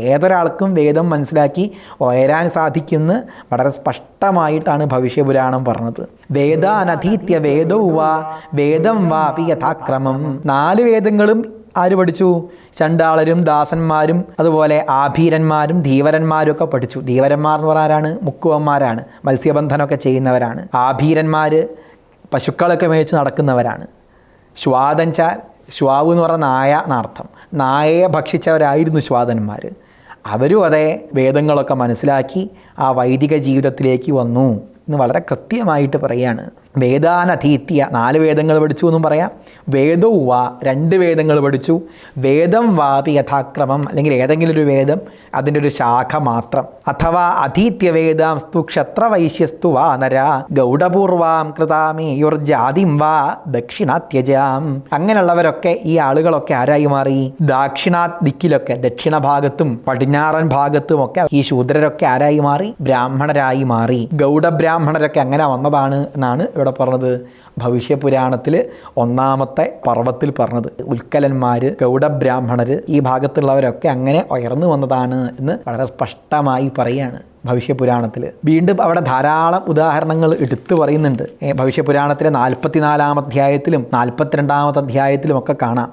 ഏതൊരാൾക്കും വേദം മനസ്സിലാക്കി ഉയരാൻ സാധിക്കുമെന്ന് വളരെ സ്പഷ്ടമായിട്ടാണ് ഭവിഷ്യപുരാണം പറഞ്ഞത്. വേദാനധീത്യ വേദവും വാ വേദം വാപി യഥാക്രമം. 4 വേദങ്ങളും ആര് പഠിച്ചു? ചണ്ടാളരും ദാസന്മാരും അതുപോലെ ആഭീരന്മാരും ധീവരന്മാരും ഒക്കെ പഠിച്ചു. ധീവരന്മാർ എന്ന് പറഞ്ഞാൽ ആരാണ്? മുക്കുവന്മാരാണ്, മത്സ്യബന്ധനമൊക്കെ ചെയ്യുന്നവരാണ്. ആഭീരന്മാർ പശുക്കളൊക്കെ മേയിച്ച് നടക്കുന്നവരാണ്. ശ്വാതഞ്ചാൽ, ശ്വാവ് എന്ന് പറഞ്ഞ നായ എന്നർത്ഥം, നായയെ ഭക്ഷിച്ചവരായിരുന്നു ശ്വാതന്മാർ. അവരും അതേ വേദങ്ങളൊക്കെ മനസ്സിലാക്കി ആ വൈദിക ജീവിതത്തിലേക്ക് വന്നു എന്ന് വളരെ കൃത്യമായിട്ട് പറയുകയാണ്. വേദാനധീത്യ 4 വേദങ്ങൾ പഠിച്ചു എന്നും പറയാം. വേദവും വാ 2 വേദങ്ങൾ പഠിച്ചു. വേദം വാപി യഥാക്രമം, അല്ലെങ്കിൽ ഏതെങ്കിലും ഒരു വേദം അതിൻ്റെ ഒരു ശാഖ മാത്രം. അഥവാ അധീത്യ വേദാംസ്തു ക്ഷത്രവൈശ്യസ്തു വാ നര ഗൗഡപൂർവാം കൃതാമേയുർജാതിം വാ ദക്ഷിണാത്യജാം. അങ്ങനെയുള്ളവരൊക്കെ, ഈ ആളുകളൊക്കെ ആരായി മാറി? ദിക്കിലൊക്കെ, ദക്ഷിണ ഭാഗത്തും പടിഞ്ഞാറൻ ഭാഗത്തുമൊക്കെ ഈ ശൂദ്രരൊക്കെ ആരായി മാറി? ബ്രാഹ്മണരായി മാറി. ഗൗഡബ്രാഹ്മണരൊക്കെ അങ്ങനെ വന്നതാണ് എന്നാണ് ഇവിടെ പറഞ്ഞത്. ഭവിഷ്യപുരാണത്തിൽ 1-ാമത്തെ പർവ്വത്തിൽ പറഞ്ഞത് ഉൽക്കലന്മാർ, ഗൗഡബ്രാഹ്മണർ, ഈ ഭാഗത്തുള്ളവരൊക്കെ അങ്ങനെ ഉയർന്നു വന്നതാണ് എന്ന് വളരെ സ്പഷ്ടമായി പറയുകയാണ് ഭവിഷ്യപുരാണത്തിൽ. വീണ്ടും അവിടെ ധാരാളം ഉദാഹരണങ്ങൾ എടുത്തു പറയുന്നുണ്ട്. ഭവിഷ്യപുരാണത്തിലെ 44-ാം അധ്യായത്തിലും 42-ാമത്തെ അധ്യായത്തിലും ഒക്കെ കാണാം.